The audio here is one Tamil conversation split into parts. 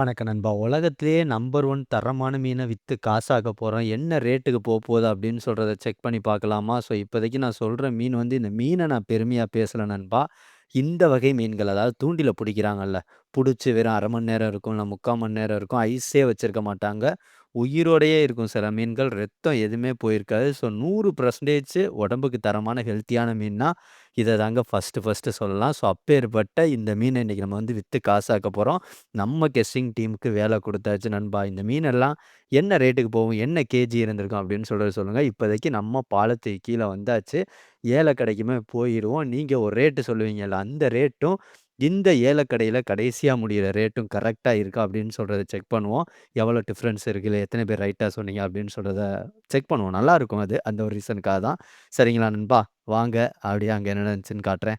வணக்கம் நண்பா. உலகத்திலேயே நம்பர் 1 தரமான மீன வித்து காசாக்க போறோம். என்ன ரேட்டுக்கு போப்போது அப்படின்னு சொல்றத செக் பண்ணி பார்க்கலாமா? இப்போதைக்கு நான் சொல்ற மீன் இந்த மீன நான் பெருமையா பேசல நண்பா. இந்த வகை மீன்கள் அதாவது தூண்டில புடிக்கிறாங்கல்ல, புடிச்சு வெறும் 1/2 மணி நேரம் இருக்கும், இல்ல 3/4 மணி நேரம் இருக்கும். ஐஸே வச்சிருக்க மாட்டாங்க. உயிரோடையே இருக்கும் சில மீன்கள். ரத்தம் எதுவுமே போயிருக்காது. 100% உடம்புக்கு தரமான ஹெல்த்தியான மீன்னா, இத தாங்க ஃபர்ஸ்ட்டு சொல்லலாம். அப்பேற்பட்ட இந்த மீன இன்னைக்கு நம்ம வித்து காசாக்க போறோம். நம்ம கெஸ்ஸிங் டீமுக்கு வேலை குடுத்தாச்சு நண்பா. இந்த மீனெல்லாம் என்ன ரேட்டுக்கு போகும்? என்ன கேஜி இருந்திருக்கும்? அப்படின்னு சொல்றத சொல்லுங்க. இப்போதைக்கு நம்ம பாலத்துக்கு கீழ வந்தாச்சு. ஏலக்கடைக்குமே போயிருவோம். நீங்க ஒரு ரேட்டு சொல்லுவீங்கல்ல, அந்த ரேட்டும் இந்த ஏலக்கடையில கடைசியா முடியிற ரேட்டும் கரெக்ட்டா இருக்கா? அப்படின்னு சொல்றத செக் பண்ணுவோம். எவ்வளோ டிஃபரன்ஸ் இருக்கு? இல்ல எத்தன பேர் ரைட்டா சொன்னீங்க? அப்படின்னு சொல்றத செக் பண்ணுவோம். நல்லாருக்கும் அது. அந்த ஒரு ரீசனுக்காக தான். சரிங்களா நண்பா? வாங்க அப்படியே அங்க என்ன நடந்துச்சுன்னு காட்டுறேன்.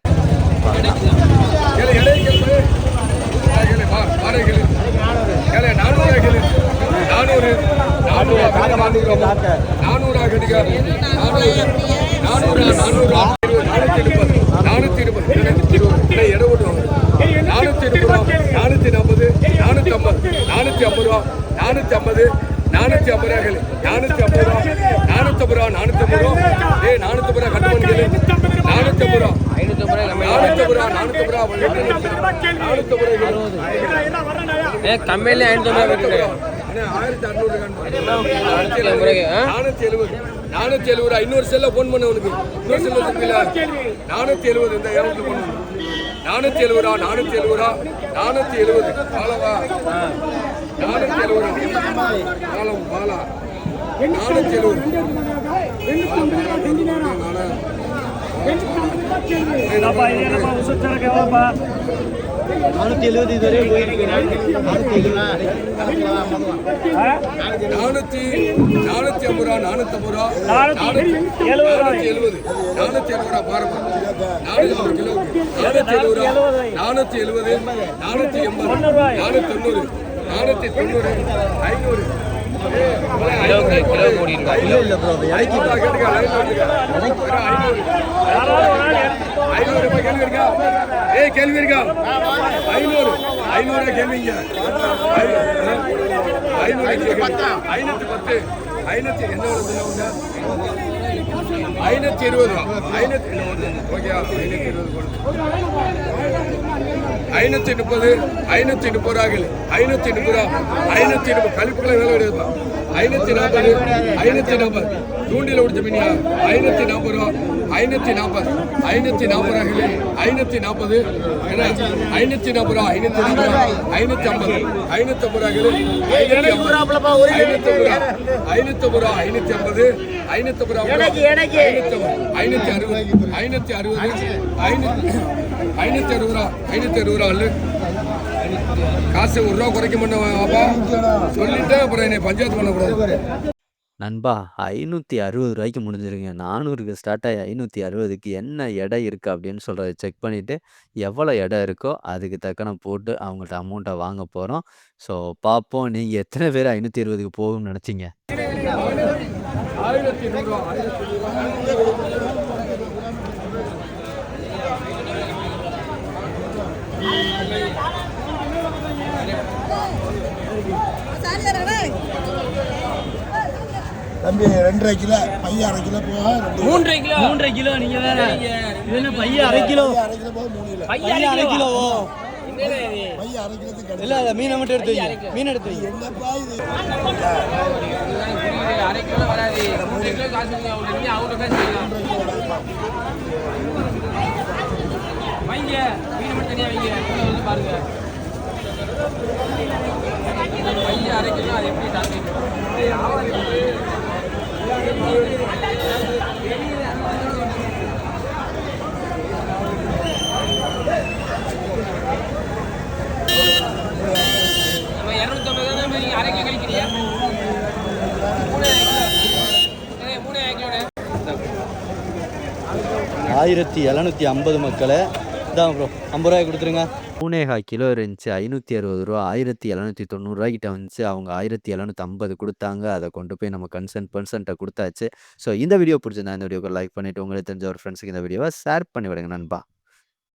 கம்மியில 570 இன்னொரு செல்ல போன் பண்ண உனக்கு இன்னொரு செல்ல 470 இந்த 470 ரூபா 470 ரூபா 470 பாலவா 470 பாலம் பாலா 470 இதுவரை போயிருக்கு. 450 ரூபா 450 ரூபா 470 ரூபா பாருங்க 470 கிலோ 470 ரூபா 470 480 490 500 கேள்வி இருக்கா 500 கேள்விங்க 510 520 ரூபாய்கள் 530 ரூபா 530 கழிப்புகளை வேலை எடுப்பா 540 தூண்டில உடிச்ச மீனியா 540 ரூபா 540 ரூபாய்கள் 540 540 ரூபா 550 ரூபாய்கள் 550 ரூபா காசு 1 ரூபா குறைக்க மாட்டேன் சொல்லிட்டு அப்புறம் என்னை பஞ்சாயத்து பண்ணக்கூடாது நண்பா 560 ரூபாய்க்கு முடிஞ்சிருங்க. 400க்கு ஸ்டார்ட் ஆகி 560க்கு என்ன எடை இருக்கு அப்படின்னு சொல்றத செக் பண்ணிட்டு, எவ்வளோ எடை இருக்கோ அதுக்கு தக்கன போட்டு அவங்கள்ட்ட அமௌண்ட்ட வாங்க போறோம். பார்ப்போம். நீங்க எத்தன பேர் 520க்கு போகும்னு நெனச்சீங்க? 1200 தம்பி 2.5 கிலோ பையன் 1/2 கிலோ போக 3.5 கிலோ நீங்க வேற இது என்ன பையன் 1/2 கிலோ 1/2 கிலோ போக 3 கிலோ பையன் 1/2 கிலோவோ பையன் 1/2 கிலோத்துக்கு கிடையாது. இல்ல மீனை மட்டும் எடுத்து வைங்க. மீன் எடுத்து வைங்க. என்னப்பா இது 1/2 கிலோ வராது 3 கிலோ காசு அவங்க பேச வைங்க மீன் மட்டும் தனியா வைங்க வந்து பாருங்க பையன் 1/2 கிலோ அது எப்படி தாங்க நம்ம 250 நீங்க 1/2 கிலோ கழிக்கிறீங்க 1750 மக்களே இதான் ப்ரோ 50 ரூபாய் கொடுத்துருங்க. 3.25 கிலோ இருந்துச்சு 560 ரூபா 1790 ரூபாய்க்கிட்ட வந்துச்சு. அவங்க 1750 கொடுத்தாங்க. அதை கொண்டு போய் நம்ம பர்சன்ட்ட கொடுத்தாச்சு. இந்த வீடியோ பிடிச்சிருந்தா இந்த வீடியோக்கு லைக் பண்ணிட்டு உங்களுக்கு தெரிஞ்ச ஒரு ஃப்ரெண்ட்ஸுக்கு இந்த வீடியோவை ஷேர் பண்ணி விடுங்க நண்பா.